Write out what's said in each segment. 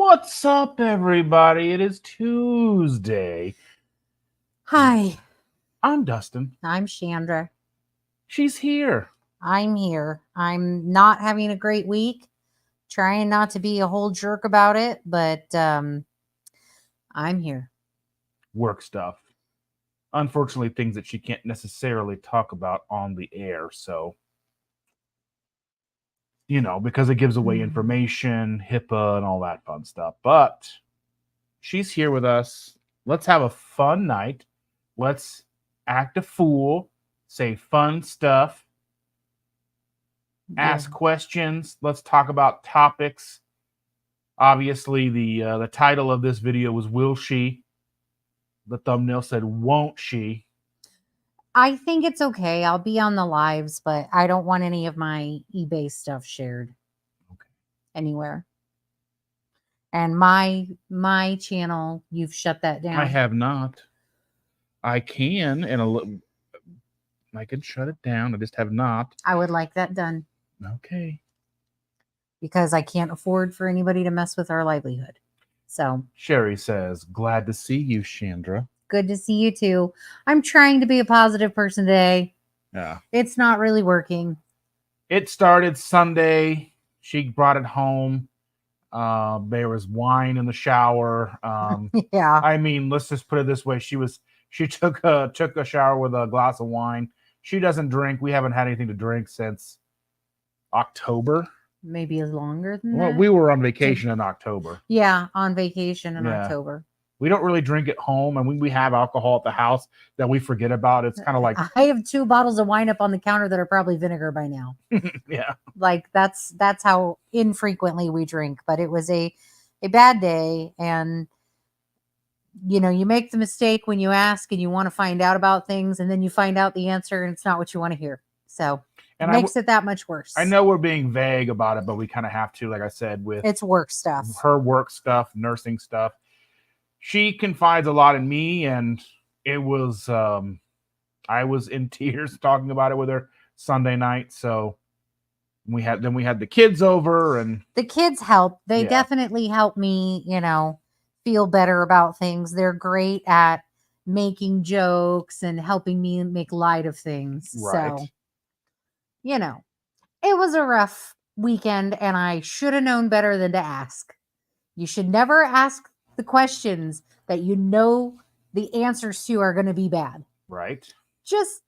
What's up, everybody? It is Tuesday. Hi, I'm Dustin. I'm Chandra. She's here. I'm here. I'm not having a great week. Trying not to be a whole jerk about it, but I'm here. Work stuff. Unfortunately, things that she can't necessarily talk about on the air. So, because it gives away information, HIPAA, and all that fun stuff. But she's here with us. Let's have a fun night. Let's act a fool, say fun stuff, ask questions. Let's talk about topics. Obviously, the title of this video was "Will She?" The thumbnail said "Won't she?" I think it's okay. I'll be on the lives, but I don't want any of my eBay stuff shared anywhere. And my channel, you've shut that down. I have not. I can, and I can shut it down. I just have not. I would like that done. Okay. Because I can't afford for anybody to mess with our livelihood. So Sherry says, "Glad to see you, Chandra." Good to see you too. I'm trying to be a positive person today. Yeah. It's not really working. It started Sunday. She brought it home. There was wine in the shower. Yeah. I mean, let's just put it this way. She took a shower with a glass of wine. She doesn't drink. We haven't had anything to drink since October. Maybe longer than Well, that. we were on vacation in October. Yeah, on vacation in October. We don't really drink at home, and when we have alcohol at the house that we forget about, it's kind of like I have 2 bottles of wine up on the counter that are probably vinegar by now. Yeah. Like that's how infrequently we drink, but it was a bad day, and you make the mistake when you ask and you want to find out about things, and then you find out the answer and it's not what you want to hear. So it makes it that much worse. I know we're being vague about it, but we kind of have to, like I said, with it's work stuff. Her work stuff, nursing stuff. She confides a lot in me, and it was I was in tears talking about it with her Sunday night. So we had the kids over, and the kids help. They definitely help me, feel better about things. They're great at making jokes and helping me make light of things. Right. So, it was a rough weekend, and I should have known better than to ask. You should never ask the questions that the answers to are going to be bad. Right. Just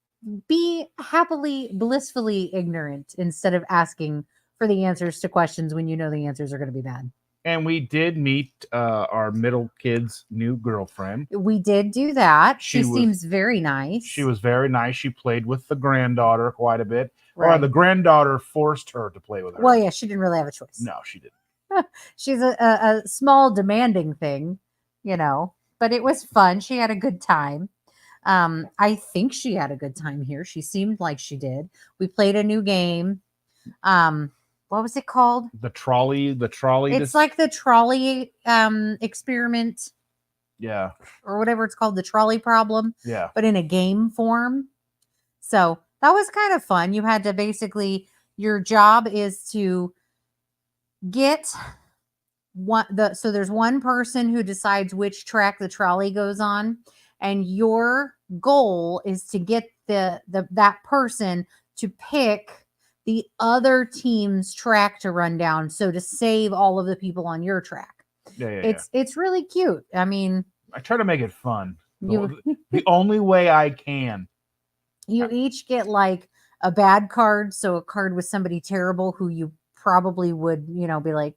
be happily, blissfully ignorant instead of asking for the answers to questions when you know the answers are going to be bad. And we did meet our middle kid's new girlfriend. We did do that. She seems very nice. She was very nice. She played with the granddaughter quite a bit. Right. Or the granddaughter forced her to play with her. Well, yeah, she didn't really have a choice. No, she didn't. She's a small demanding thing, but it was fun. She had a good time. I think she had a good time here. She seemed like she did. We played a new game. What was it called? The trolley. It's like the trolley experiment. Yeah. Or whatever it's called, the trolley problem. Yeah. But in a game form. So that was kind of fun. You had to basically, your job is to get so there's one person who decides which track the trolley goes on, and your goal is to get that person to pick the other team's track to run down, so to save all of the people on your track. It's really cute. I mean, I try to make it fun. The only way I can. You each get like a bad card, so a card with somebody terrible who you probably would, be like,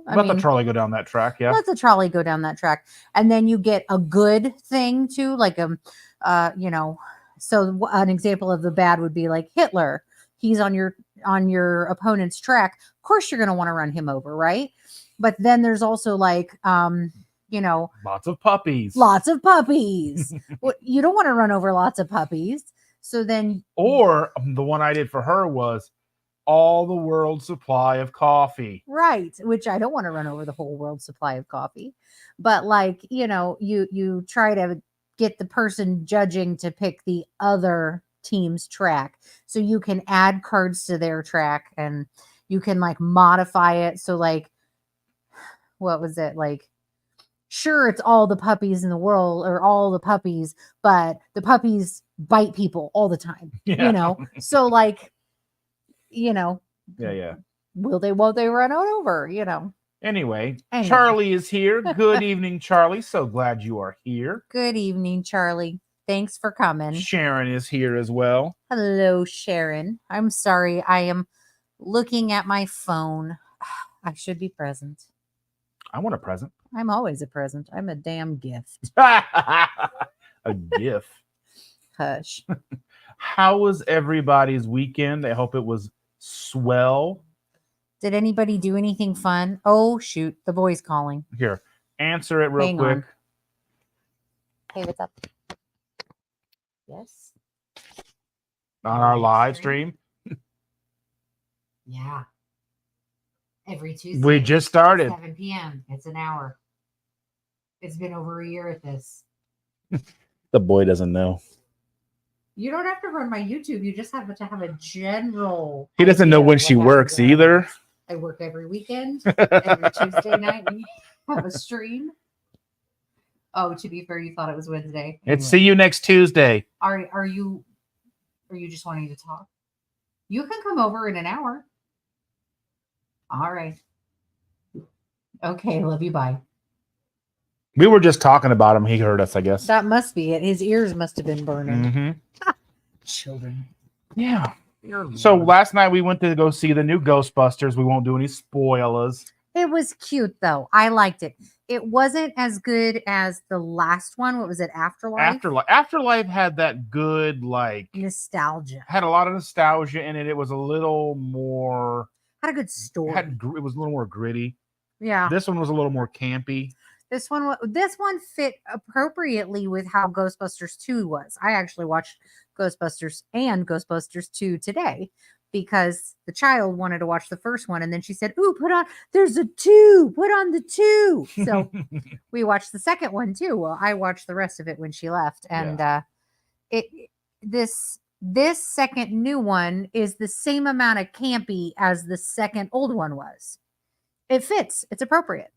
let the trolley go down that track. Yeah. Let the trolley go down that track. And then you get a good thing too. Like, so an example of the bad would be like Hitler. He's on your opponent's track. Of course, you're going to want to run him over. Right. But then there's also like, lots of puppies. Well, you don't want to run over lots of puppies. So then, or the one I did for her was all the world's supply of coffee. Right. Which I don't want to run over the whole world's supply of coffee. But like, you try to get the person judging to pick the other team's track. So you can add cards to their track, and you can like modify it. So like, what was it like? Sure, it's all the puppies in the world or all the puppies, but the puppies bite people all the time, Yeah. So like, Yeah. won't they run it over, Anyway, Anyway. Charlie is here. Good evening, Charlie. So glad you are here. Good evening, Charlie. Thanks for coming. Sharon is here as well. Hello, Sharon. I'm sorry. I am looking at my phone. I should be present. I want a present. I'm always a present. I'm a damn gift. A gift. Hush. How was everybody's weekend? I hope it was swell. Did anybody do anything fun? Oh, shoot. The boy's calling. Here, answer it real Hang quick. on. Hey, what's up? Yes. On our live stream. Yeah. Every Tuesday. We just started. 7 p.m. It's an hour. It's been over a year at this. The boy doesn't know. You don't have to run my YouTube. You just have to have a general. He doesn't know when she works either. I work every weekend. Every Tuesday night we have a stream. Oh, to be fair, you thought it was Wednesday. Anyway. See you next Tuesday. Are you just wanting to talk? You can come over in an hour. All right. Okay, love you. Bye. We were just talking about him. He heard us, I guess. That must be it. His ears must have been burning. Mm-hmm. Children. Yeah. So last night we went to go see the new Ghostbusters. We won't do any spoilers. It was cute though. I liked it. It wasn't as good as the last one. What was it? Afterlife? Afterlife had that good, like, nostalgia. Had a lot of nostalgia in it. It was a little more. Had a good story. It was a little more gritty. Yeah. This one was a little more campy. This one fit appropriately with how Ghostbusters 2 was. I actually watched Ghostbusters and Ghostbusters 2 today because the child wanted to watch the first one, and then she said, "Ooh, there's a 2. Put on the 2." So we watched the second one too. Well, I watched the rest of it when she left, and this second new one is the same amount of campy as the second old one was. It fits. It's appropriate.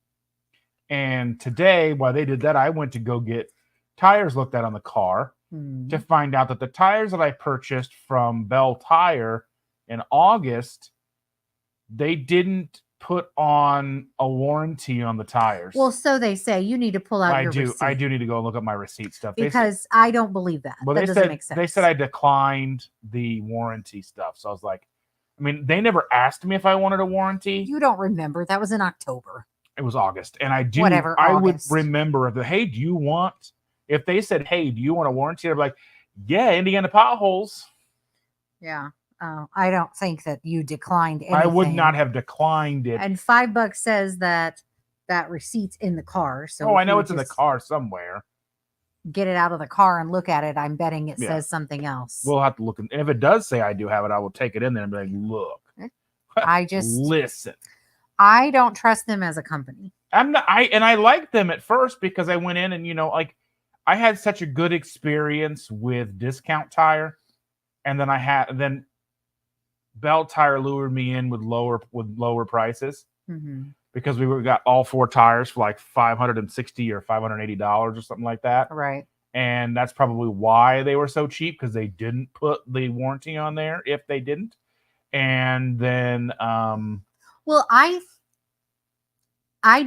And today, while they did that, I went to go get tires looked at on the car to find out that the tires that I purchased from Bell Tire in August, they didn't put on a warranty on the tires. Well, so they say. You need to pull out your receipt. I do need to go and look at my receipt stuff. Because I don't believe that. Well, that doesn't make sense. They said I declined the warranty stuff. So I was like, I mean, they never asked me if I wanted a warranty. You don't remember. That was in October. It was August. And I do. Whatever, I August. would remember if they said, "Hey, do you want a warranty?" I'd be like, "Yeah, Indiana potholes." Yeah. I don't think that you declined anything. I would not have declined it. And $5 says that receipt's in the car. So I know it's in the car somewhere. Get it out of the car and look at it. I'm betting it says something else. We'll have to look. And if it does say I do have it, I will take it in there and be like, "Look, listen." I don't trust them as a company. I liked them at first because I went in and I had such a good experience with Discount Tire, and then Bell Tire lured me in with lower prices because we got all 4 tires for like $560 or $580 or something like that. Right. And that's probably why they were so cheap, because they didn't put the warranty on there if they didn't. And then well, I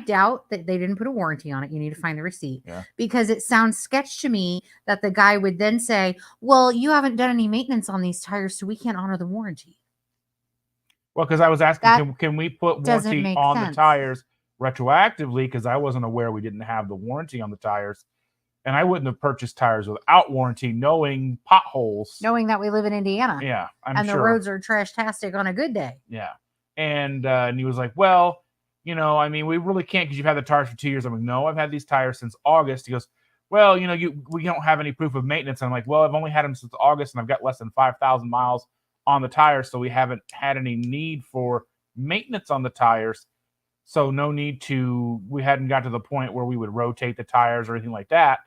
doubt that they didn't put a warranty on it. You need to find the receipt because it sounds sketch to me that the guy would then say, "Well, you haven't done any maintenance on these tires, so we can't honor the warranty." Well, because I was asking, can we put warranty on sense. the tires retroactively? Because I wasn't aware we didn't have the warranty on the tires. And I wouldn't have purchased tires without warranty, knowing potholes. Knowing that we live in Indiana. Yeah, I'm sure. The roads are trash-tastic on a good day. Yeah. And he was like, "Well, I mean, we really can't because you've had the tires for 2 years." I'm like, "No, I've had these tires since August." He goes, "Well, we don't have any proof of maintenance." And I'm like, "Well, I've only had them since August, and I've got less than 5,000 miles on the tires, so we haven't had any need for maintenance on the tires. So no need to. We hadn't got to the point where we would rotate the tires or anything like that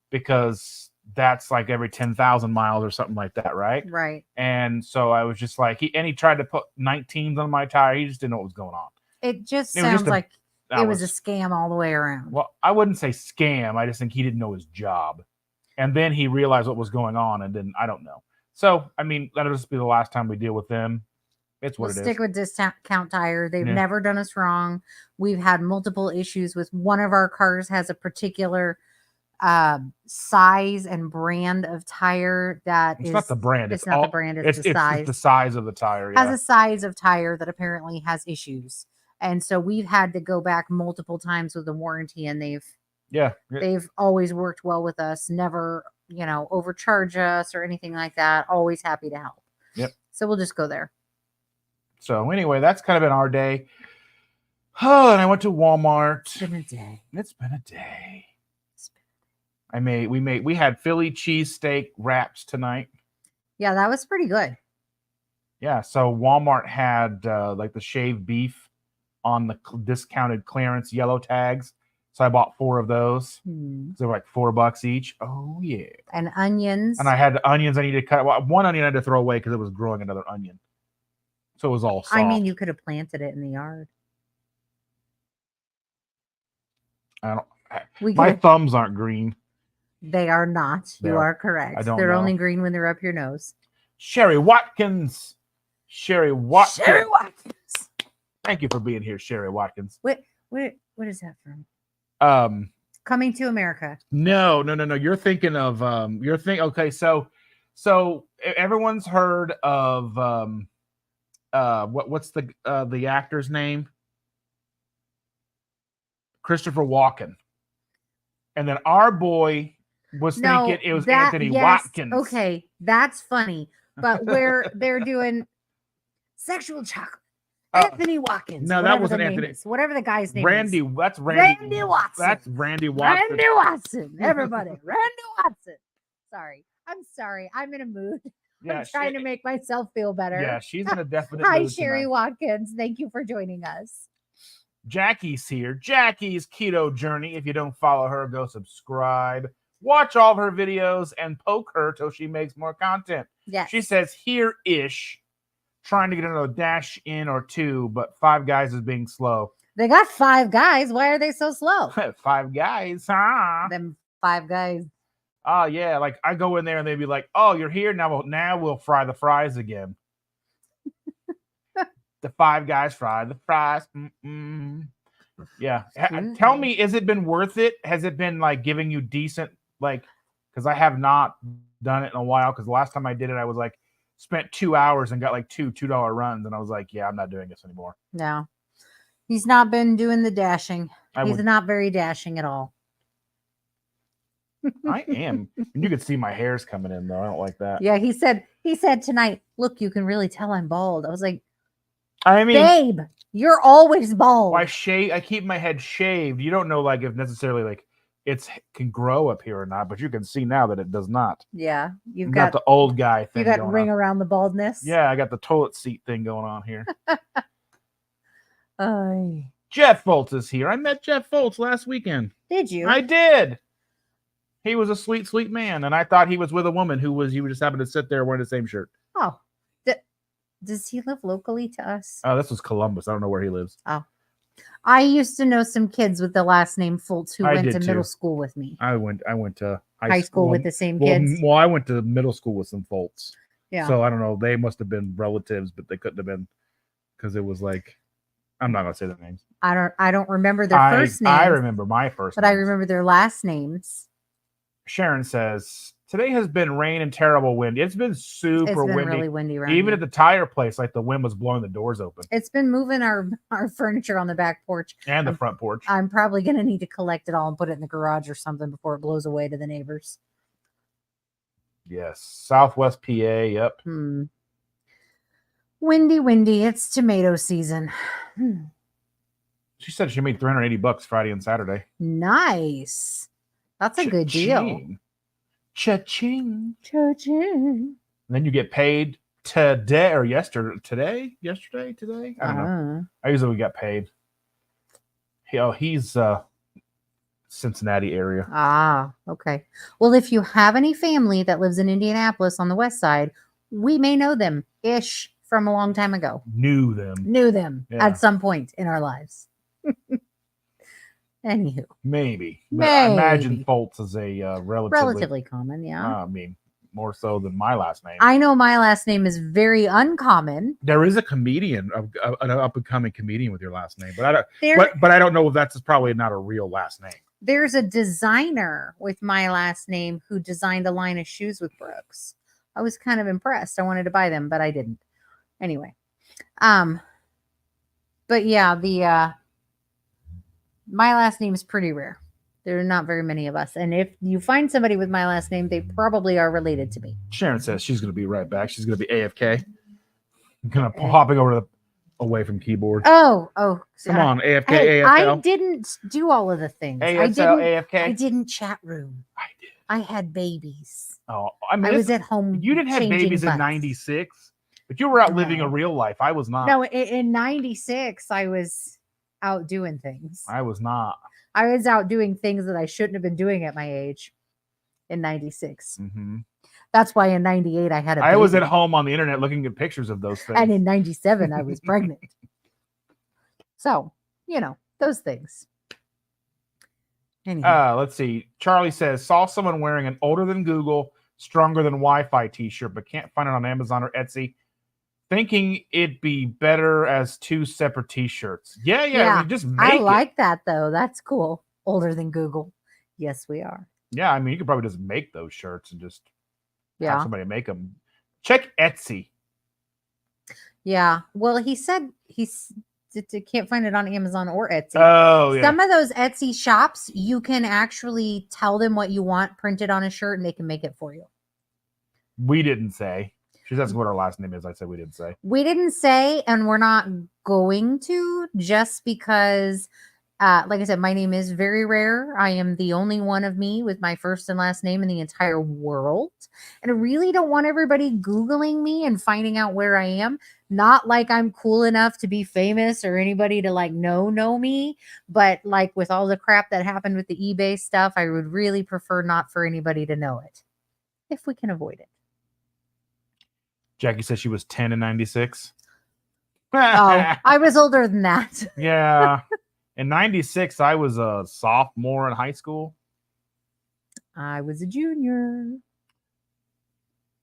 because that's like every 10,000 miles or something like that, right?" Right. And so I was just like, he tried to put 19s on my tire. He just didn't know what was going on. It just sounds like it was a scam all the way around. Well, I wouldn't say scam. I just think he didn't know his job. And then he realized what was going on, and then I don't know. So, I mean, that'll just be the last time we deal with them. It's what We'll it stick is. with Discount Tire. They've Yeah. never done us wrong. We've had multiple issues with one of our cars has a particular size and brand of tire that It's not the brand. It's not the brand. It's the size. It's the size of the tire. Has Yeah. a size of tire that apparently has issues, and so we've had to go back multiple times with the warranty, and they've always worked well with us. Never, overcharge us or anything like that. Always happy to help. Yep. So we'll just go there. So anyway, that's kind of been our day. Oh, and I went to Walmart. It's been a day. It's been a day. We had Philly cheesesteak wraps tonight. Yeah, that was pretty good. Yeah, so Walmart had like the shaved beef on the discounted clearance yellow tags. So I bought 4 of those. They were like $4 each. Oh yeah. And onions. And I had the onions I needed to cut. Well, one onion I had to throw away because it was growing another onion. So it was all soft. I mean, you could have planted it in the yard. My thumbs aren't green. They are not. You are correct. They're only green when they're up your nose. Sherry Watkins. Sherry Watkins. Thank you for being here, Sherry Watkins. What is that from? Coming to America. No. You're thinking of okay, so everyone's heard of what's the actor's name? Christopher Walken. And then our boy was thinking it was Anthony Watkins. Okay, that's funny. But where they're doing sexual chocolate. Anthony Watkins. No, that wasn't Anthony. Whatever the guy's name Randy. is. That's Randy. Randy Watson. That's Randy Watson. Randy Watson. Everybody. Randy Watson. Sorry. I'm sorry. I'm in a mood. Yeah, I'm trying to make myself feel better. Yeah, she's in a definite Hi, mood Sherry tonight. Watkins. Thank you for joining us. Jackie's here. Jackie's Keto Journey. If you don't follow her, go subscribe. Watch all of her videos and poke her till she makes more content. Yes. She says here-ish, trying to get another dash in or 2, but Five Guys is being slow. They got 5 guys. Why are they so slow? 5 Guys, huh? Them 5 guys. Oh, yeah. Like, I go in there and they'd be like, oh, you're here? Now we'll fry the fries again. The 5 Guys fry the fries. Yeah. Tell me, has it been worth it? Has it been, like, giving you decent, like, because I have not done it in a while, because the last time I did it, I was, like, spent 2 hours and got, like, $2 runs, and I was like, yeah, I'm not doing this anymore. No. He's not been doing the dashing. He's not very dashing at all. I am. And you can see my hair's coming in, though. I don't like that. Yeah, he said tonight, look, you can really tell I'm bald. I was like, I mean, babe, you're always bald. I keep my head shaved. You don't know, like, if necessarily, like, it can grow up here or not, but you can see now that it does not. Yeah. You've got the old guy thing. You got ring around the baldness. Yeah, I got the toilet seat thing going on here. Ay. Jeff Foltz is here. I met Jeff Foltz last weekend. Did you? I did. He was a sweet, sweet man, and I thought he was with a woman who just happened to sit there wearing the same shirt. Oh. Does he live locally to us? Oh, this was Columbus. I don't know where he lives. Oh. I used to know some kids with the last name Foltz who went to middle school with me. I went to high school with the same kids. Well, I went to middle school with some Foltz. Yeah. So I don't know. They must have been relatives, but they couldn't have been, because it was like, I'm not gonna say their names. I don't remember their first names. I remember my first, but names. I remember their last names. Sharon says, today has been rain and terrible wind. It's been super windy. Really windy around Even here. at the tire place, like the wind was blowing the doors open. It's been moving our furniture on the back porch. And the front porch. I'm probably going to need to collect it all and put it in the garage or something before it blows away to the neighbors. Yes. Southwest PA, yep. Windy. It's tomato season. She said she made $380 Friday and Saturday. Nice. That's a good deal. Cha-ching. Cha-ching. Then you get paid today or yesterday. I don't know. I usually get paid. He's Cincinnati area. Ah, okay. Well, if you have any family that lives in Indianapolis on the west side, we may know them ish from a long time ago. Knew them at some point in our lives. Anywho, Maybe. But I imagine maybe. Foltz is a Relatively common, yeah. I mean, more so than my last name. I know my last name is very uncommon. There is a comedian, an up and coming comedian with your last name, but I don't. But I don't know if that's probably not a real last name. There's a designer with my last name who designed a line of shoes with Brooks. I was kind of impressed. I wanted to buy them, but I didn't. Anyway, but yeah, my last name is pretty rare. There are not very many of us, and if you find somebody with my last name, they probably are related to me. Sharon says she's going to be right back. She's going to be AFK. Kind of hopping over away from keyboard. Oh, come on, AFK, hey, AFL. I didn't do all of the things. ASL, AFK. I didn't chat room. I did. I had babies. Oh, I mean, I was at home. You didn't have babies in '96, but you were out living a real life. I was not. No, in '96, I was out doing things. I was not. I was out doing things that I shouldn't have been doing at my age in '96. Mm-hmm. That's why in '98 I had a baby. I was at home on the internet looking at pictures of those things. And in '97 I was pregnant. So, those things. Anyway. Let's see. Charlie says, saw someone wearing an older than Google, stronger than Wi-Fi t-shirt, but can't find it on Amazon or Etsy. Thinking it'd be better as 2 separate t-shirts. Yeah. I mean, just make I like that though. That's cool. Older than Google. Yes, we are. Yeah, I mean, you could probably just make those shirts and just have somebody make them. Check Etsy. Yeah. Well, he said can't find it on Amazon or Etsy. Oh, yeah. Some of those Etsy shops, you can actually tell them what you want printed on a shirt and they can make it for you. We didn't say. She's asking what our last name is. I said we didn't say. We didn't say, and we're not going to, just because, like I said, my name is very rare. I am the only one of me with my first and last name in the entire world. And I really don't want everybody Googling me and finding out where I am. Not like I'm cool enough to be famous or anybody to know me. But like with all the crap that happened with the eBay stuff, I would really prefer not for anybody to know it if we can avoid it. Jackie says she was 10 in '96. Oh, I was older than that. Yeah. In '96, I was a sophomore in high school. I was a junior.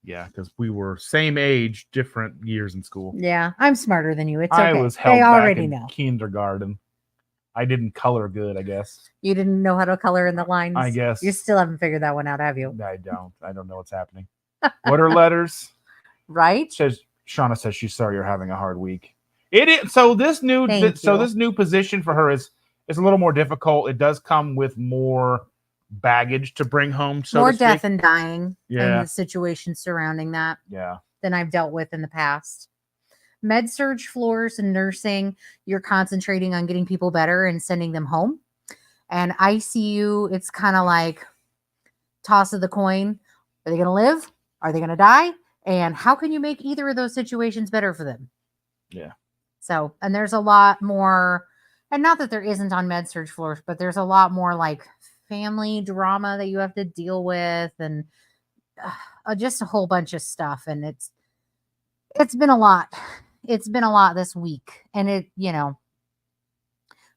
Yeah, because we were same age, different years in school. Yeah, I'm smarter than you. It's okay. I was held they back already in know. Kindergarten. I didn't color good, I guess. You didn't know how to color in the lines? I guess. You still haven't figured that one out, have you? I don't know what's happening. What are letters? Right? Shauna says she's sorry you're having a hard week. It is. So this new this new position for her is a little more difficult. It does come with more baggage to bring home. So more death and dying. Yeah. And the situation surrounding that. Yeah. Than I've dealt with in the past. Med surge floors and nursing, you're concentrating on getting people better and sending them home. And ICU, it's kind of like toss of the coin. Are they going to live? Are they going to die? And how can you make either of those situations better for them? Yeah. So, and there's a lot more, and not that there isn't on med surge floors, but there's a lot more like family drama that you have to deal with, and just a whole bunch of stuff. And it's been a lot. It's been a lot this week, and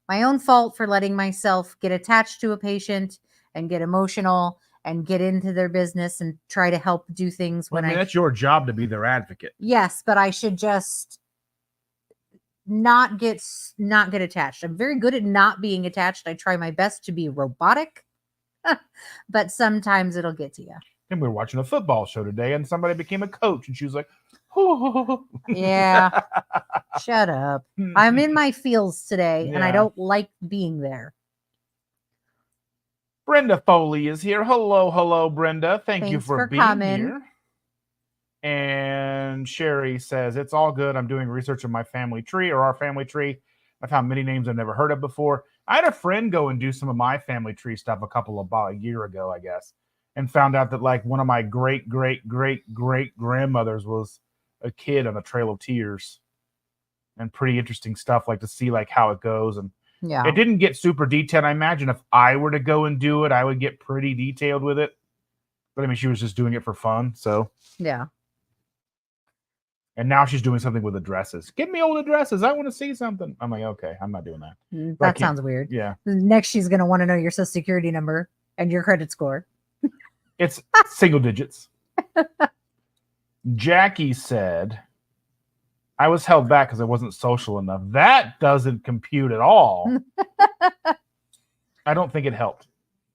my own fault for letting myself get attached to a patient and get emotional and get into their business and try to help do things when that's your job to be their advocate. Yes, but I should just not get attached. I'm very good at not being attached. I try my best to be robotic, but sometimes it'll get to you. And we were watching a football show today, and somebody became a coach, and she was like, "Oh, yeah, shut up. I'm in my feels today, and I don't like being there." Brenda Foley is here. Hello, Brenda. Thanks you for being coming here. And Sherry says, it's all good. I'm doing research on my family tree or our family tree. I found many names I've never heard of before. I had a friend go and do some of my family tree stuff about a year ago, I guess, and found out that like one of my great grandmothers was a kid on the Trail of Tears, and pretty interesting stuff, like to see like how it goes. And yeah, it didn't get super detailed. I imagine if I were to go and do it, I would get pretty detailed with it. But I mean, she was just doing it for fun. So yeah. And now she's doing something with addresses. Give me old addresses. I want to see something. I'm like, okay, I'm not doing that. But I That can't- sounds weird. Yeah. Next, she's going to want to know your social security number and your credit score. It's single digits. Jackie said, I was held back because I wasn't social enough. That doesn't compute at all. I don't think it helped.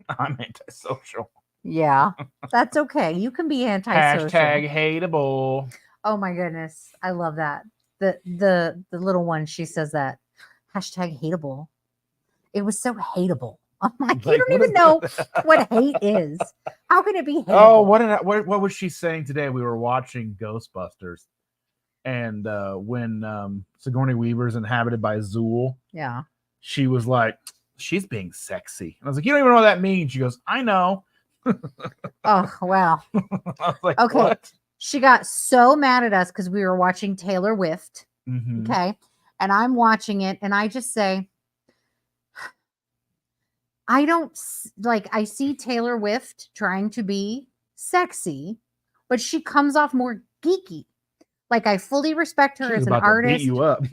I'm antisocial. Yeah, that's okay. You can be antisocial. Hashtag hateable. Oh my goodness, I love that. The little one, she says that hashtag hateable. It was so hateable. I'm like, you Like, don't what even is know that? what hate is. How can it be hateable? Oh, what was she saying today? We were watching Ghostbusters, and when Sigourney Weaver's inhabited by Zool, Yeah. she was like, she's being sexy. And I was like, you don't even know what that means. She goes, I know. Oh, wow. I was like, Okay. what? She got so mad at us because we were watching Taylor Swift. Mhm. Okay. And I'm watching it, and I just say, I don't like, I see Taylor Swift trying to be sexy, but she comes off more geeky. Like, I fully respect her She's as an about to beat artist. you up.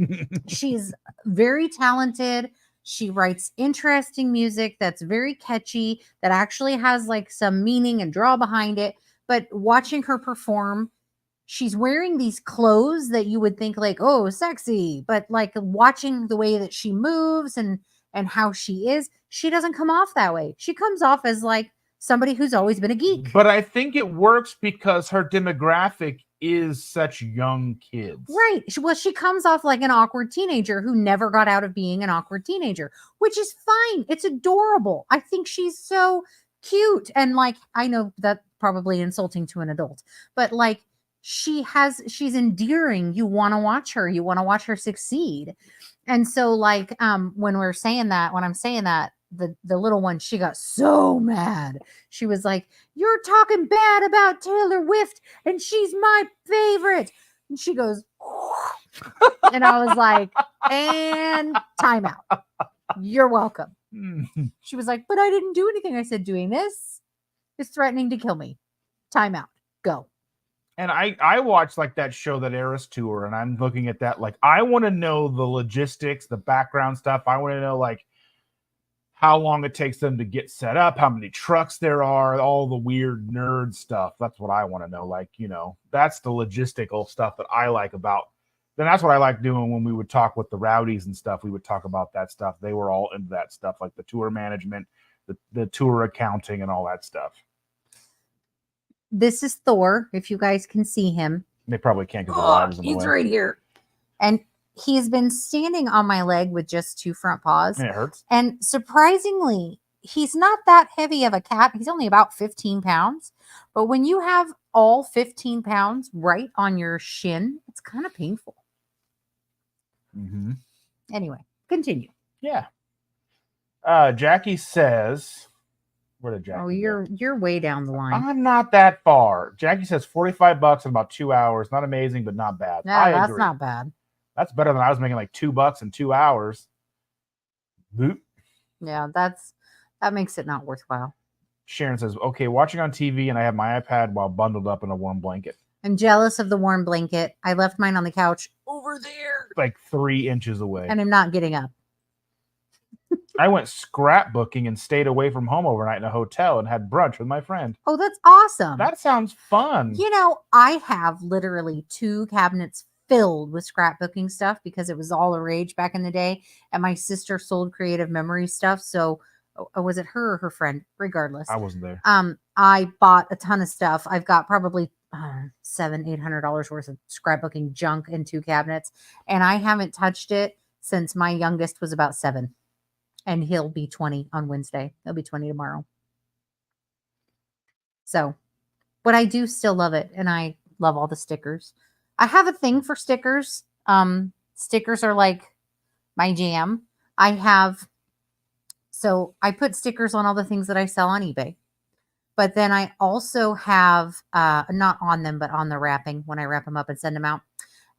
She's very talented. She writes interesting music that's very catchy, that actually has like some meaning and draw behind it. But watching her perform, she's wearing these clothes that you would think like, oh, sexy. But like watching the way that she moves and how she is, she doesn't come off that way. She comes off as like somebody who's always been a geek. But I think it works because her demographic is such young kids. Right. Well, she comes off like an awkward teenager who never got out of being an awkward teenager, which is fine. It's adorable. I think she's so cute. And like, I know that probably insulting to an adult, but like she's endearing. You want to watch her. You want to watch her succeed. And so like when I'm saying that, the little one, she got so mad. She was like, you're talking bad about Taylor Swift and she's my favorite. And she goes, and I was like, and timeout. You're welcome. She was like, but I didn't do anything. I said, doing this is threatening to kill me. Timeout. Go. And I watched like that show, that Eras Tour, and I'm looking at that like, I want to know the logistics, the background stuff. I want to know like how long it takes them to get set up, how many trucks there are, all the weird nerd stuff. That's what I want to know. Like, you know, that's the logistical stuff that I like about. Then that's what I like doing when we would talk with the rowdies and stuff. We would talk about that stuff. They were all into that stuff, like the tour management, the tour accounting, and all that stuff. This is Thor, if you guys can see him. They probably can't because the light is in the He's way. right here. And he's been standing on my leg with just two front paws. And it hurts. And surprisingly, he's not that heavy of a cat. He's only about 15 pounds. But when you have all 15 pounds right on your shin, it's kind of painful. Mm-hmm. Anyway, continue. Yeah. Jackie says, where did Jackie Oh, go? you're way down the line. I'm not that far. Jackie says $45 in about 2 hours. Not amazing, but not bad. No, I that's agree. not bad. That's better than I was making like $2 in 2 hours. Boop. Yeah, that makes it not worthwhile. Sharon says, okay, watching on TV and I have my iPad while bundled up in a warm blanket. I'm jealous of the warm blanket. I left mine on the couch over there. Like 3 inches away. And I'm not getting up. I went scrapbooking and stayed away from home overnight in a hotel and had brunch with my friend. Oh, that's awesome. That sounds fun. You know, I have literally 2 cabinets filled with scrapbooking stuff because it was all a rage back in the day. And my sister sold creative memory stuff. So was it her or her friend? Regardless. I wasn't there. I bought a ton of stuff. I've got probably $700-800 worth of scrapbooking junk in 2 cabinets. And I haven't touched it since my youngest was about 7. And he'll be 20 on Wednesday. He'll be 20 tomorrow. So, but I do still love it. And I love all the stickers. I have a thing for stickers. Stickers are like my jam. So I put stickers on all the things that I sell on eBay. But then I also have, not on them, but on the wrapping when I wrap them up and send them out.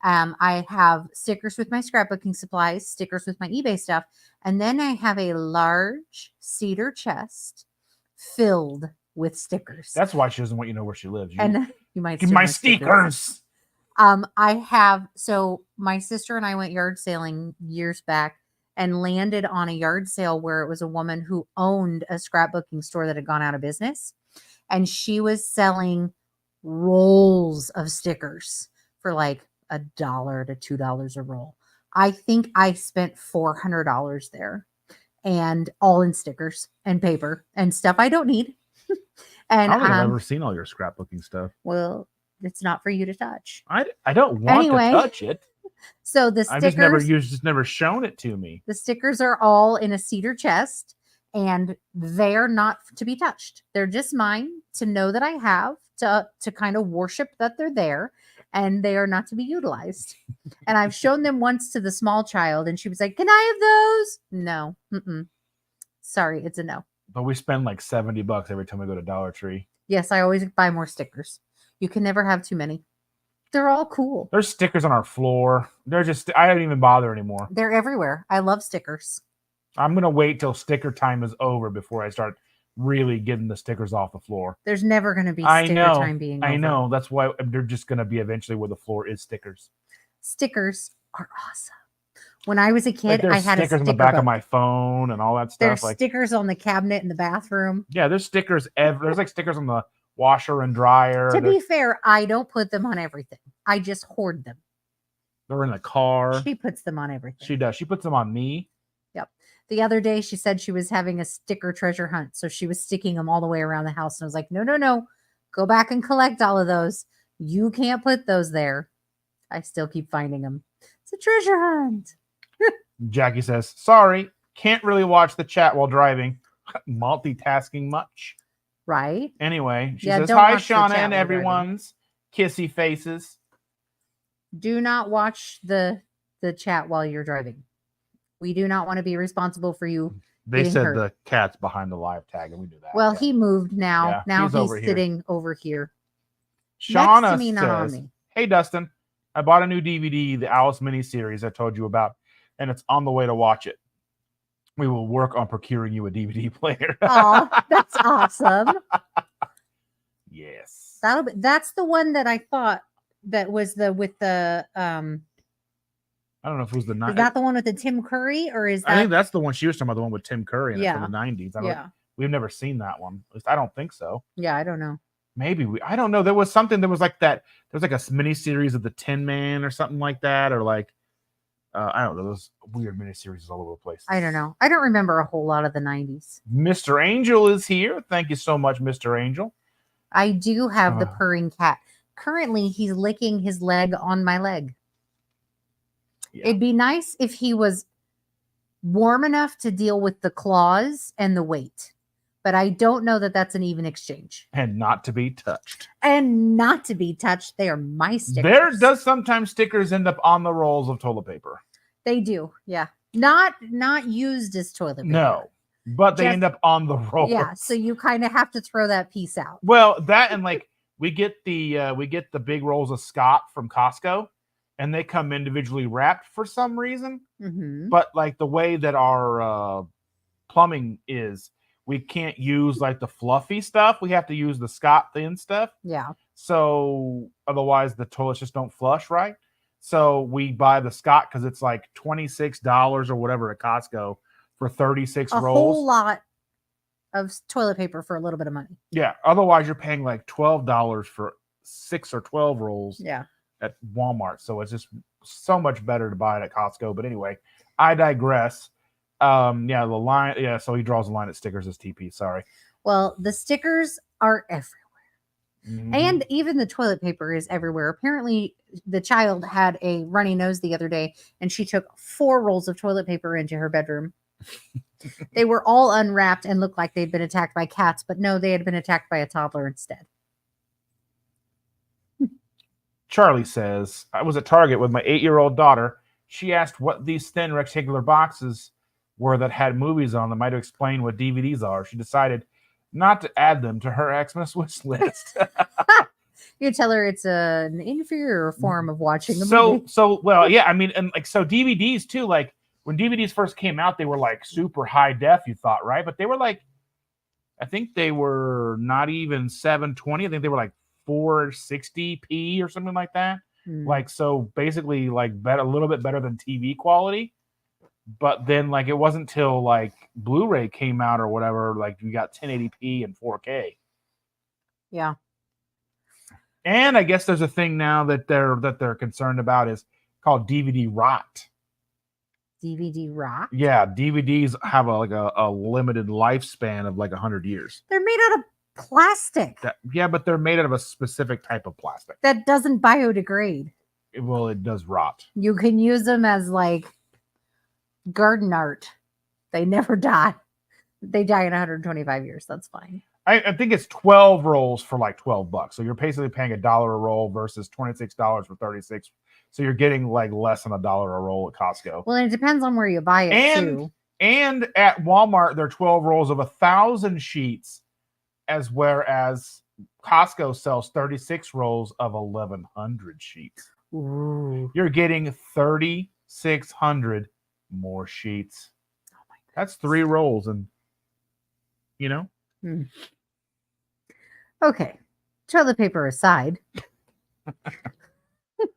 I have stickers with my scrapbooking supplies, stickers with my eBay stuff. And then I have a large cedar chest filled with stickers. That's why she doesn't want you to know where she lives. And you might give steal my stickers. stickers. So my sister and I went yard sailing years back and landed on a yard sale where it was a woman who owned a scrapbooking store that had gone out of business. And she was selling rolls of stickers for like $1 to $2 a roll. I think I spent $400 there, and all in stickers and paper and stuff I don't need. And I don't think I've ever seen all your scrapbooking stuff. well, it's not for you to touch. I don't want to touch it. So the stickers, you've just never shown it to me. the stickers are all in a cedar chest, and they're not to be touched. They're just mine to know that I have, to kind of worship that they're there, and they are not to be utilized. And I've shown them once to the small child, and she was like, "Can I have those?" No. Sorry, it's a no. But we spend like $70 every time we go to Dollar Tree. Yes, I always buy more stickers. You can never have too many. They're all cool. There's stickers on our floor. They're just, I don't even bother anymore. They're everywhere. I love stickers. I'm going to wait till sticker time is over before I start really getting the stickers off the floor. There's never going to be sticker time being over. I know. That's why they're just going to be eventually where the floor is stickers. Stickers are awesome. When I was a kid, I had stickers on the back of my phone and all that stuff. There's stickers on the cabinet in the bathroom. Yeah, there's stickers. There's like stickers on the washer and dryer. To be fair, I don't put them on everything. I just hoard them. They're in the car. She puts them on everything. She does. She puts them on me. Yep. The other day, she said she was having a sticker treasure hunt. So she was sticking them all the way around the house. And I was like, no. Go back and collect all of those. You can't put those there. I still keep finding them. It's a treasure hunt. Jackie says, sorry, can't really watch the chat while driving. Multitasking much. Right. Anyway, she says, hi, Shauna and everyone's kissy faces. Do not watch the chat while you're driving. We do not want to be responsible for you. They said hurt. The cat's behind the live tag, and we knew that. Well, he moved now. Yeah, now he's sitting over here. Shauna says, hey, Dustin, I bought a new DVD, the Alice miniseries I told you about, and it's on the way to watch it. We will work on procuring you a DVD player. Oh, that's awesome. Yes. That's the one that I thought that was with the I don't know if it was the 90s. Is that the one with the Tim Curry, or is that? I think that's the one she was talking about, the one with Tim Curry in it from the 90s. We've never seen that one. At least I don't think so. Yeah, I don't know. Maybe I don't know. There was something. There was like that. There was like a mini series of the Tin Man or something like that, or like I don't know. Those weird mini series all over the place. I don't know. I don't remember a whole lot of the 90s. Mr. Angel is here. Thank you so much, Mr. Angel. I do have the purring cat. Currently, he's licking his leg on my leg. Yeah. It'd be nice if he was warm enough to deal with the claws and the weight. But I don't know that that's an even exchange. And not to be touched. And not to be touched. They are my stickers. There does sometimes stickers end up on the rolls of toilet paper. They do, yeah. Not used as toilet paper. No, but they end up on the rolls. Yeah, so you kind of have to throw that piece out. Well, that and like we get the big rolls of Scott from Costco, and they come individually wrapped for some reason. Mm-hmm. But like the way that our plumbing is, we can't use like the fluffy stuff. We have to use the Scott thin stuff. Yeah. So otherwise the toilets just don't flush right. So we buy the Scott because it's like $26 or whatever at Costco for 36 rolls. A whole lot of toilet paper for a little bit of money. Yeah. Otherwise you're paying like $12 for 6 or 12 rolls. Yeah. At Walmart. So it's just so much better to buy it at Costco. But anyway, I digress. The line. Yeah. So he draws a line at stickers as TP. Sorry. Well, the stickers are everywhere. Mm-hmm. And even the toilet paper is everywhere. Apparently, the child had a runny nose the other day, and she took 4 rolls of toilet paper into her bedroom. They were all unwrapped and looked like they'd been attacked by cats, but no, they had been attacked by a toddler instead. Charlie says, I was at Target with my 8-year-old daughter. She asked what these thin rectangular boxes were that had movies on them. I had to explain what DVDs are. She decided not to add them to her Xmas wish list. You tell her it's an inferior form of watching a movie. Well, yeah, I mean, and like, so DVDs too, like when DVDs first came out, they were like super high def, you thought, right? But they were like, I think they were not even 720. I think they were like 460p or something like that. Like, so basically like a little bit better than TV quality. But then like it wasn't till like Blu-ray came out or whatever, like you got 1080p and 4K. Yeah. And I guess there's a thing now that they're concerned about is called DVD rot. DVD rot? Yeah, DVDs have a limited lifespan of like 100 years. They're made out of plastic. Yeah, but they're made out of a specific type of plastic. That doesn't biodegrade. Well, it does rot. You can use them as like garden art. They never die. They die in 125 years. That's fine. I think it's 12 rolls for like $12. So you're basically paying $1 a roll versus $26 for 36. So you're getting like less than $1 a roll at Costco. Well, it depends on where you buy it too. And at Walmart, they're 12 rolls of 1,000 sheets, whereas Costco sells 36 rolls of 1,100 sheets. Ooh. You're getting 3,600 more sheets. Oh my God. That's 3 rolls, and Okay. Toilet paper aside.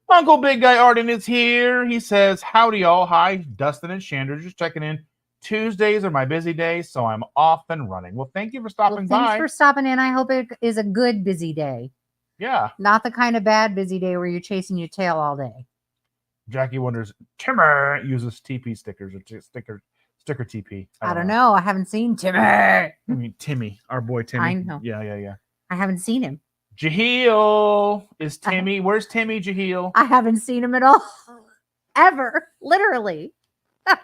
Uncle Big Guy Arden is here. He says, howdy y'all. Hi, Dustin and Chandra. Just checking in. Tuesdays are my busy days, so I'm off and running. Well, thank you for stopping by. Thanks for stopping in. I hope it is a good busy day. Yeah. Not the kind of bad busy day where you're chasing your tail all day. Jackie wonders, Timmer uses TP stickers or sticker TP. I don't know. I haven't seen Timmy. I mean, Timmy, our boy Timmy. I know. Yeah. I haven't seen him. Jaheel is Timmy. Where's Timmy, Jaheel? I haven't seen him at all. Ever. Literally.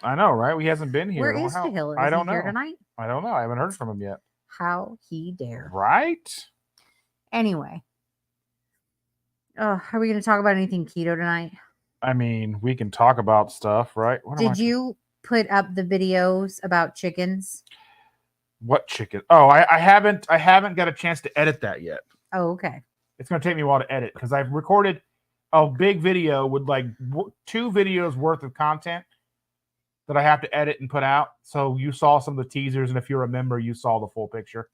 I know, right? He hasn't been here. Where is Jaheel? I don't know. Here tonight? I don't know. I haven't heard from him yet. How he dare. Right? Anyway. Oh, are we going to talk about anything keto tonight? I mean, we can talk about stuff, right? Did you put up the videos about chickens? What chicken? Oh, I haven't got a chance to edit that yet. Oh, okay. It's going to take me a while to edit because I've recorded a big video with like 2 videos worth of content that I have to edit and put out. So you saw some of the teasers, and if you remember, you saw the full picture.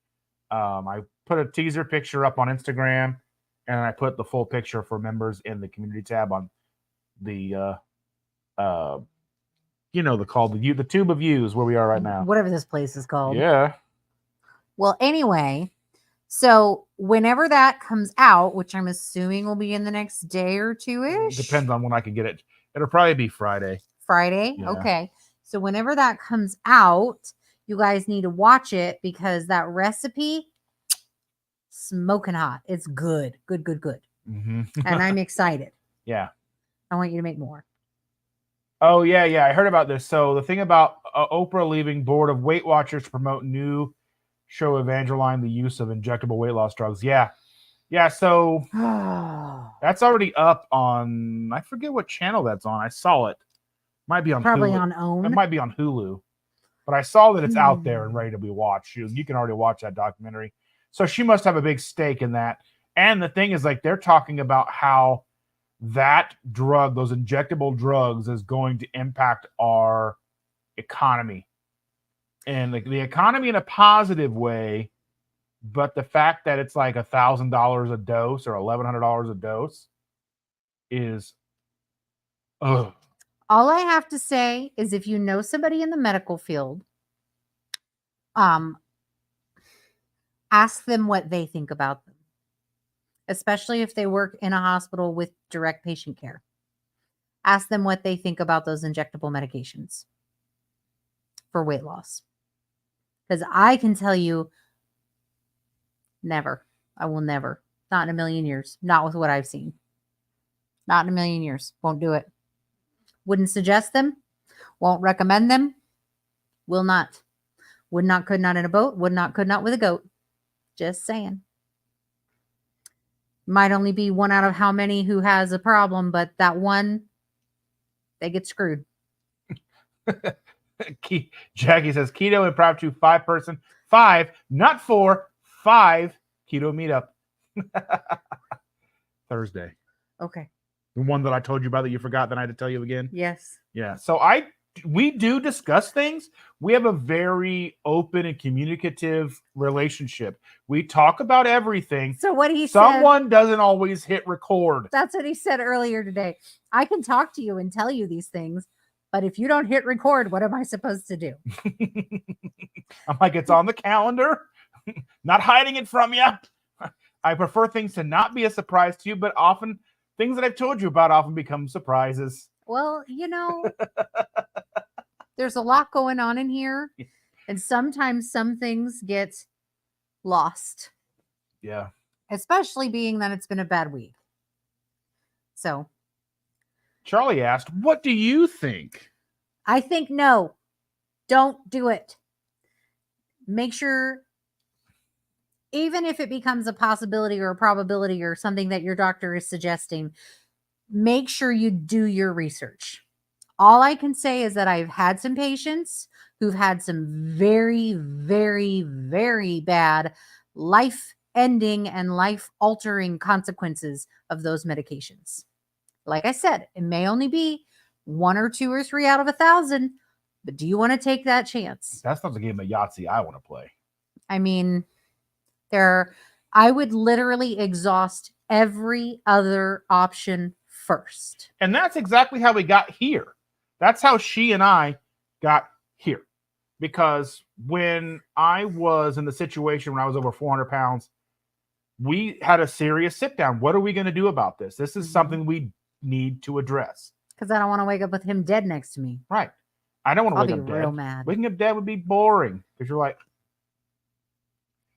I put a teaser picture up on Instagram, and I put the full picture for members in the community tab on the the tube of views where we are right now. Whatever this place is called. Yeah. Well, anyway, so whenever that comes out, which I'm assuming will be in the next day or 2-ish. Depends on when I can get it. It'll probably be Friday. Friday? Yeah. Okay. So whenever that comes out, you guys need to watch it because that recipe, smoking hot. It's good. Good. Mm-hmm. And I'm excited. Yeah. I want you to make more. Oh, yeah. I heard about this. So the thing about Oprah leaving board of Weight Watchers to promote new show Evangeline the use of injectable weight loss drugs. Yeah. So that's already up on, I forget what channel that's on. I saw it. Might be on probably Hulu. On OWN. It might be on Hulu. But I saw that it's out there and ready to be watched. You can already watch that documentary. So she must have a big stake in that. And the thing is, like, they're talking about how that drug, those injectable drugs, is going to impact our economy. And like the economy in a positive way, but the fact that it's like $1,000 a dose or $1,100 a dose is all I have to say is if you know somebody in the medical field, ask them what they think about them, especially if they work in a hospital with direct patient care. Ask them what they think about those injectable medications for weight loss. Because I can tell you, never. I will never. Not in a million years. Not with what I've seen. Not in a million years. Won't do it. Wouldn't suggest them. Won't recommend them. Will not. Would not, could not in a boat. Would not, could not with a goat. Just saying. Might only be one out of how many who has a problem, but that one, they get screwed. Jackie says keto impromptu 5-person, 5, not 4, 5 keto meetup. Thursday. Okay. The one that I told you about that you forgot that I had to tell you again. Yes. Yeah. So I we do discuss things. We have a very open and communicative relationship. We talk about everything. So what he said, Someone doesn't always hit record. that's what he said earlier today. I can talk to you and tell you these things, but if you don't hit record, what am I supposed to do? I'm like, it's on the calendar. Not hiding it from you. I prefer things to not be a surprise to you, but often things that I've told you about often become surprises. Well, you know, there's a lot going on in here, and sometimes some things get lost. Yeah. Especially being that it's been a bad week. So Charlie asked, what do you think? I think no, don't do it. Make sure, even if it becomes a possibility or a probability or something that your doctor is suggesting, make sure you do your research. All I can say is that I've had some patients who've had some very, very, very bad life-ending and life-altering consequences of those medications. Like I said, it may only be 1 or 2 or 3 out of 1,000, but do you want to take that chance? That's not the game of Yahtzee I want to play. I mean, I would literally exhaust every other option first. And that's exactly how we got here. That's how she and I got here. Because when I was in the situation when I was over 400 pounds, we had a serious sit down. What are we going to do about this? This is something we need to address. Because I don't want to wake up with him dead next to me. Right. I don't want to I'll wake be up dead. real mad. Waking up dead would be boring because you're like,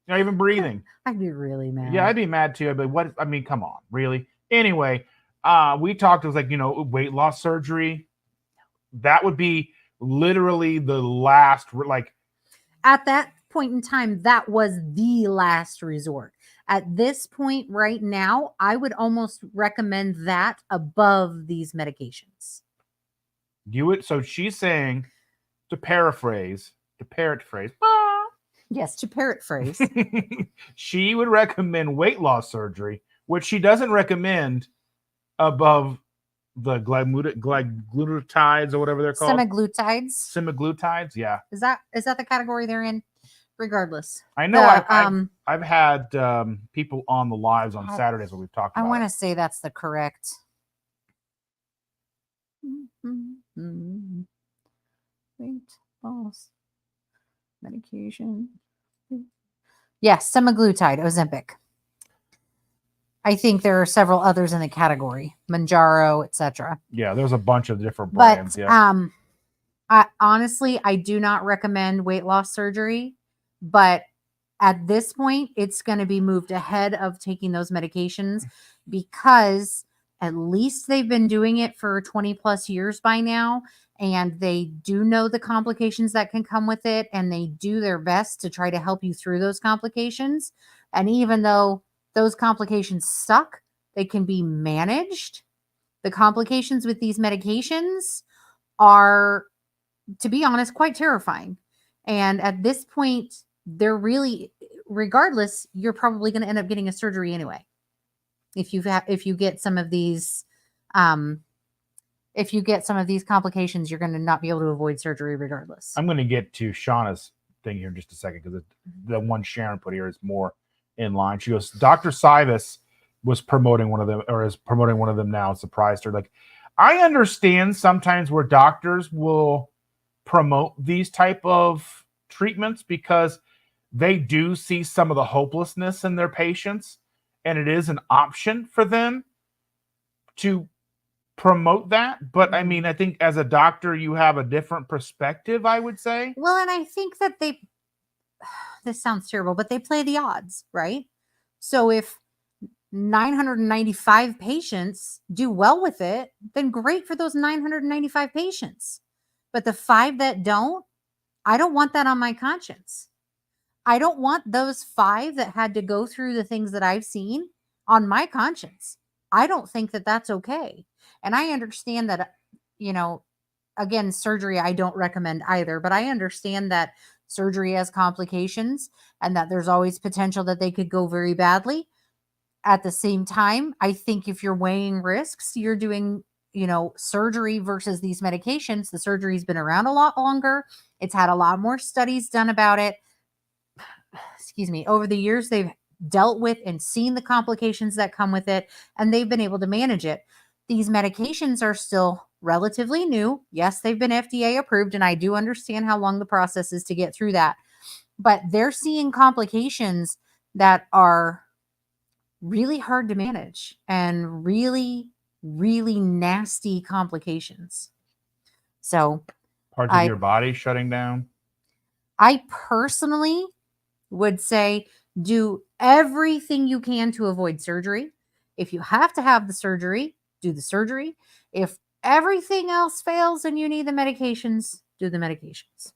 not even breathing. I'd be really mad. Yeah, I'd be mad too. But what? I mean, come on, really? Anyway, we talked. It was like, weight loss surgery. That would be literally the last. Like at that point in time, that was the last resort. At this point, right now, I would almost recommend that above these medications. You would. So she's saying, to paraphrase. Yes, to paraphrase. She would recommend weight loss surgery, which she doesn't recommend above the glutides or whatever they're called. Semaglutides, yeah. Is that the category they're in? Regardless. I know I've had people on the lives on Saturdays where we've talked about I want to say that's the correct. Weight loss medication. Yes, semaglutide, Ozempic. I think there are several others in the category, Manjaro, etc. Yeah, there's a bunch of different brands. But yeah. I do not recommend weight loss surgery, but at this point, it's going to be moved ahead of taking those medications because at least they've been doing it for 20 plus years by now. And they do know the complications that can come with it. And they do their best to try to help you through those complications. And even though those complications suck, they can be managed. The complications with these medications are, to be honest, quite terrifying. And at this point, they're really, regardless, you're probably going to end up getting a surgery anyway. If you get some of these, complications, you're going to not be able to avoid surgery regardless. I'm going to get to Shauna's thing here in just a second because the one Sharon put here is more in line. She goes, Dr. Sivas was promoting one of them, or is promoting one of them now. It surprised her. Like, I understand sometimes where doctors will promote these type of treatments because they do see some of the hopelessness in their patients, and it is an option for them to promote that. But I mean, I think as a doctor, you have a different perspective, I would say. Well, and I think that this sounds terrible, but they play the odds, right? So if 995 patients do well with it, then great for those 995 patients. But the 5 that don't, I don't want that on my conscience. I don't want those 5 that had to go through the things that I've seen on my conscience. I don't think that that's okay. And I understand that, again, surgery I don't recommend either, but I understand that surgery has complications and that there's always potential that they could go very badly. At the same time, I think if you're weighing risks, you're doing surgery versus these medications. The surgery's been around a lot longer. It's had a lot more studies done about it. Excuse me. Over the years, they've dealt with and seen the complications that come with it, and they've been able to manage it. These medications are still relatively new. Yes, they've been FDA approved, and I do understand how long the process is to get through that. But they're seeing complications that are really hard to manage and really, really nasty complications. So Parts of your body shutting down. I personally would say do everything you can to avoid surgery. If you have to have the surgery, do the surgery. If everything else fails and you need the medications, do the medications.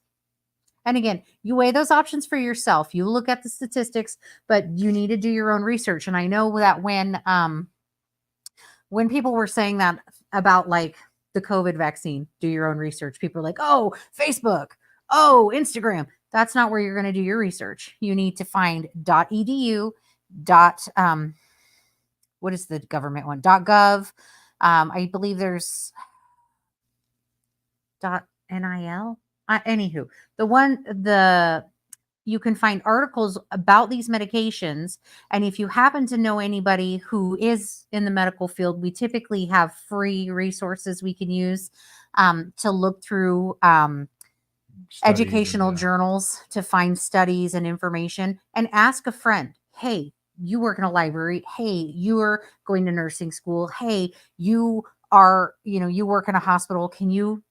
And again, you weigh those options for yourself. You look at the statistics, but you need to do your own research. And I know that when people were saying that about like the COVID vaccine, do your own research. People are like, oh, Facebook, oh, Instagram. That's not where you're going to do your research. You need to find .edu, what is the government one? .gov. I believe there's .nil. Anywho, you can find articles about these medications. And if you happen to know anybody who is in the medical field, we typically have free resources we can use to look through educational journals to find studies and information, and ask a friend, hey, you work in a library. Hey, you're going to nursing school. Hey, you work in a hospital. Can you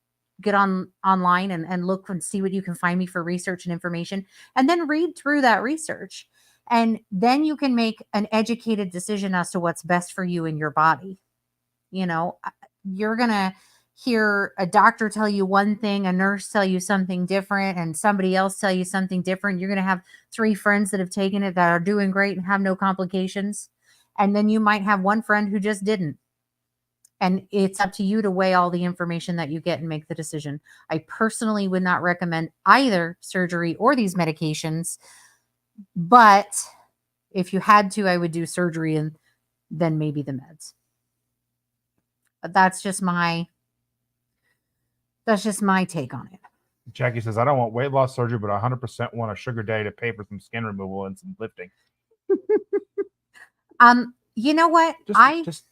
get online and look and see what you can find me for research and information, and then read through that research. And then you can make an educated decision as to what's best for you and your body. You're going to hear a doctor tell you one thing, a nurse tell you something different, and somebody else tell you something different. You're going to have 3 friends that have taken it that are doing great and have no complications. And then you might have one friend who just didn't. And it's up to you to weigh all the information that you get and make the decision. I personally would not recommend either surgery or these medications. But if you had to, I would do surgery and then maybe the meds. But that's just my take on it. Jackie says, I don't want weight loss surgery, but 100% want a sugar daddy to pay for some skin removal and some lifting. You know what? Just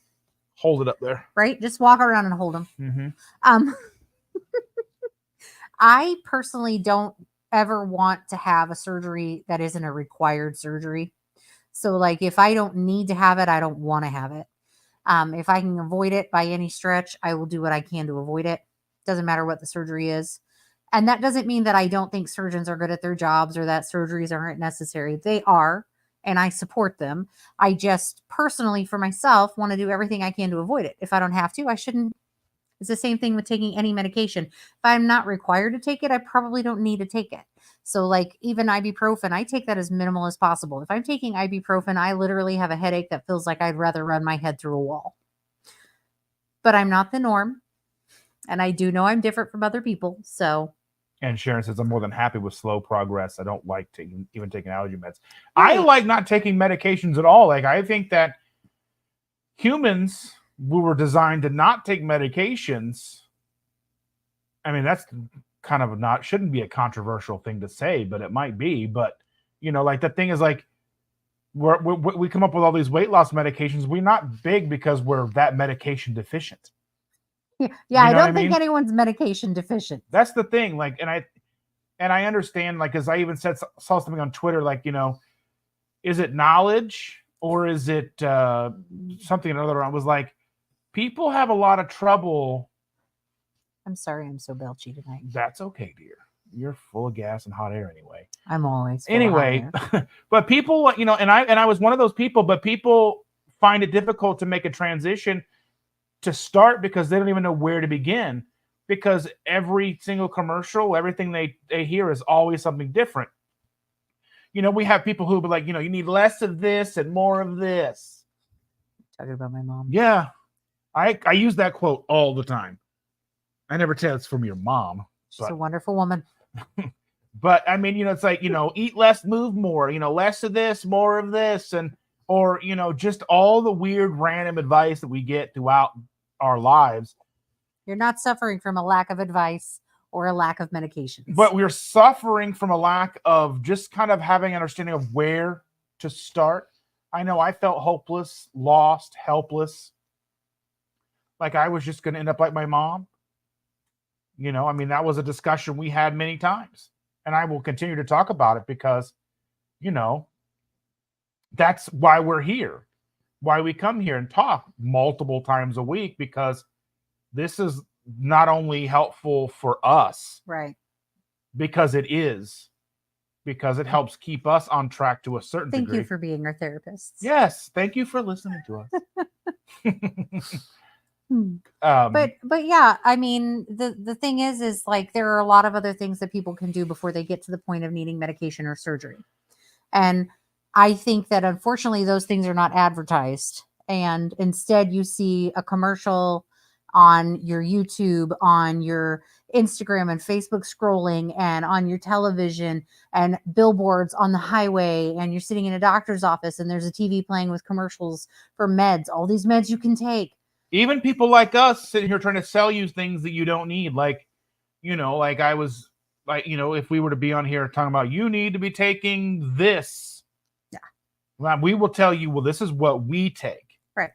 hold it up there. Right? Just walk around and hold them. Mm-hmm. I personally don't ever want to have a surgery that isn't a required surgery. So like if I don't need to have it, I don't want to have it. If I can avoid it by any stretch, I will do what I can to avoid it. Doesn't matter what the surgery is. And that doesn't mean that I don't think surgeons are good at their jobs or that surgeries aren't necessary. They are, and I support them. I just personally, for myself, want to do everything I can to avoid it. If I don't have to, I shouldn't. It's the same thing with taking any medication. If I'm not required to take it, I probably don't need to take it. So like even ibuprofen, I take that as minimal as possible. If I'm taking ibuprofen, I literally have a headache that feels like I'd rather run my head through a wall. But I'm not the norm. And I do know I'm different from other people. So. And Sharon says, I'm more than happy with slow progress. I don't like even taking allergy meds. Right. I like not taking medications at all. Like I think that humans who were designed to not take medications, I mean, that's kind of shouldn't be a controversial thing to say, but it might be. But, like the thing is like, we come up with all these weight loss medications. We're not big because we're that medication deficient. Yeah, I don't think anyone's medication deficient. That's the thing. Like, and I understand, like, as I even saw something on Twitter, like, is it knowledge or is it something another? I was like, people have a lot of trouble. I'm sorry, I'm so belchy tonight. That's okay, dear. You're full of gas and hot air anyway. I'm always full anyway. Of hot air. But people, and I was one of those people. But people find it difficult to make a transition to start because they don't even know where to begin. Because every single commercial, everything they hear is always something different. We have people who be like, you need less of this and more of this. Talking about my mom. Yeah. I use that quote all the time. I never tell it's from your mom. She's a wonderful woman. But I mean, it's like, eat less, move more, less of this, more of this. Or just all the weird random advice that we get throughout our lives. You're not suffering from a lack of advice or a lack of medications. But we're suffering from a lack of just kind of having an understanding of where to start. I know I felt hopeless, lost, helpless. Like I was just going to end up like my mom. You know, I mean, that was a discussion we had many times. And I will continue to talk about it because, you know, that's why we're here. Why we come here and talk multiple times a week, because this is not only helpful for us, right? Because it helps keep us on track to a certain Thank degree. you for being our therapists. Yes, thank you for listening to us. But yeah, I mean, the thing is like there are a lot of other things that people can do before they get to the point of needing medication or surgery. And I think that unfortunately those things are not advertised. And instead you see a commercial on your YouTube, on your Instagram and Facebook scrolling, and on your television, and billboards on the highway, and you're sitting in a doctor's office and there's a TV playing with commercials for meds, all these meds you can take. Even people like us sitting here trying to sell you things that you don't need. Like, you know, like I was like, you know, if we were to be on here talking about you need to be taking this. Yeah. Well, we will tell you, well, this is what we take. Right.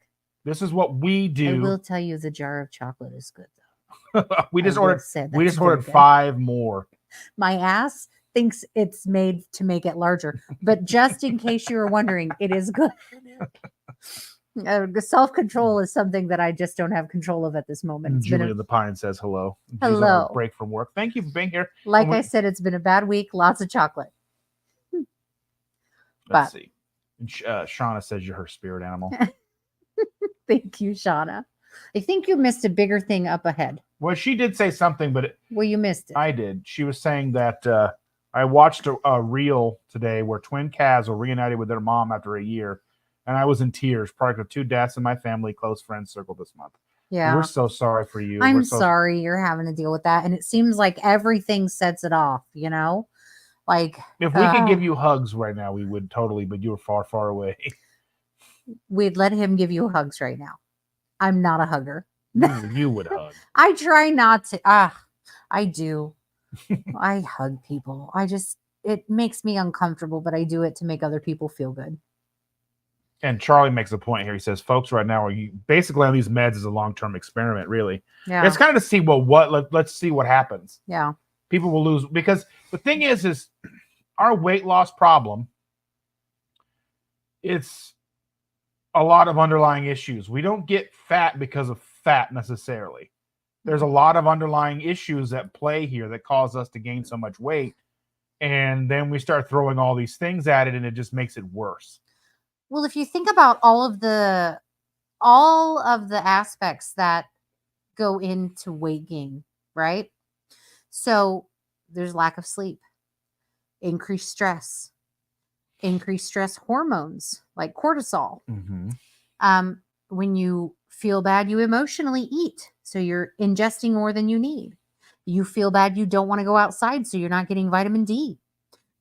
This is what we do. I will tell you the jar of chocolate is good though. we just ordered 5 more. My ass thinks it's made to make it larger, but just in case you were wondering, it is good. Self-control is something that I just don't have control of at this moment. Julia the Pine says hello. Hello. She's on a break from work. Thank you for being here. Like I said, it's been a bad week. Lots of chocolate. Let's see. Shauna says you're her spirit animal. Thank you, Shauna. I think you missed a bigger thing up ahead. Well, she did say something, but you missed it. I did. She was saying that I watched a reel today where twin calves were reunited with their mom after a year, and I was in tears. Product of 2 deaths in my family, close friends circle this month. Yeah, we're so sorry for you. I'm sorry you're having to deal with that, and it seems like everything sets it off. You know, like if we could give you hugs right now, we would totally. But you were far, far away. We'd let him give you hugs right now. I'm not a hugger. You would hug. I try not to. I do. I hug people. It makes me uncomfortable, but I do it to make other people feel good. And Charlie makes a point here. He says, folks right now are basically on these meds is a long-term experiment, really. Yeah. It's kind of to see let's see what happens. Yeah. People will lose, because the thing is our weight loss problem, it's a lot of underlying issues. We don't get fat because of fat necessarily. There's a lot of underlying issues at play here that cause us to gain so much weight. And then we start throwing all these things at it, and it just makes it worse. Well, if you think about all of the aspects that go into weight gain, right? So there's lack of sleep, increased stress hormones like cortisol. Mm-hmm. When you feel bad, you emotionally eat. So you're ingesting more than you need. You feel bad, you don't want to go outside, so you're not getting vitamin D.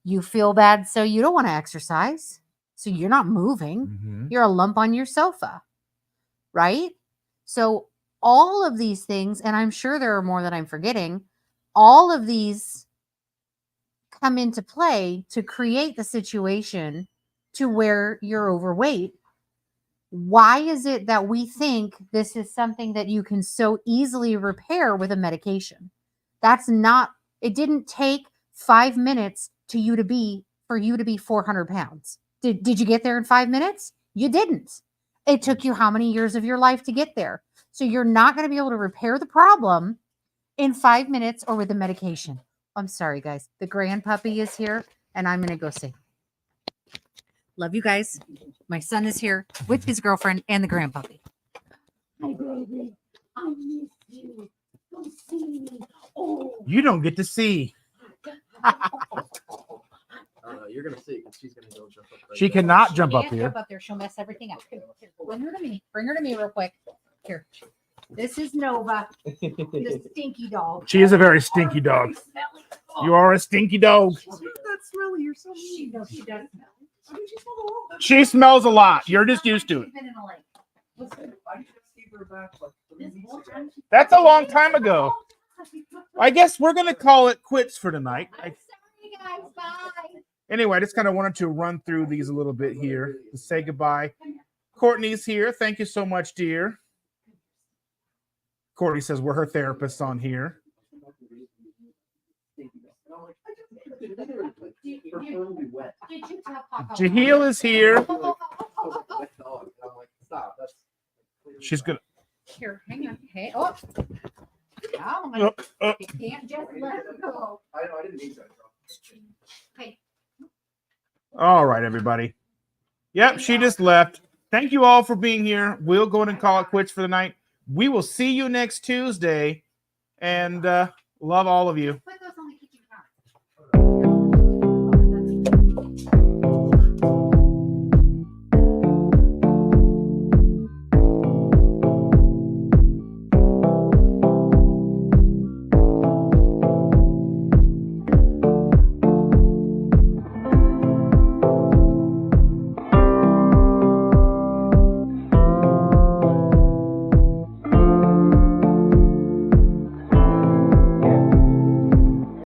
You feel bad, so you don't want to exercise. So you're not moving. Mm-hmm. You're a lump on your sofa, right? So all of these things, and I'm sure there are more that I'm forgetting, all of these come into play to create the situation to where you're overweight. Why is it that we think this is something that you can so easily repair with a medication? It didn't take 5 minutes for you to be 400 pounds. Did you get there in 5 minutes? You didn't. It took you how many years of your life to get there? So you're not going to be able to repair the problem in 5 minutes or with a medication. I'm sorry, guys. The grandpuppy is here, and I'm going to go see. Love you guys. My son is here with his girlfriend and the grandpuppy. Hi, baby. I miss you. Go see me. Oh. You don't get to see. You're gonna see because she's gonna go jump up. She cannot jump up here. Jump up there. She'll mess everything up. Here, bring her to me. Bring her to me real quick. Here. This is Nova, the stinky dog. She is a very stinky dog. You are a stinky dog. That's really you're so She does smell. I mean, she smells a lot. She smells a lot. You're just used to it. Been in a lake. Listen, I just gave her back like That's a long time ago. I guess we're going to call it quits for tonight. I'm sorry, guys. Bye. Anyway, I just kind of wanted to run through these a little bit here to say goodbye. Courtney's here. Thank you so much, dear. Courtney says we're her therapists on here. Preferably wet. Did you tell Papa? Jaheel is here. Wet dog. And I'm like, stop. That's She's gonna. Here, hang on. Hey, oh. Come on. You can't just let it go. I know. I didn't mean that. Hey. All right, everybody. Yep, she just left. Thank you all for being here. We'll go ahead and call it quits for the night. We will see you next Tuesday, and love all of you. Put those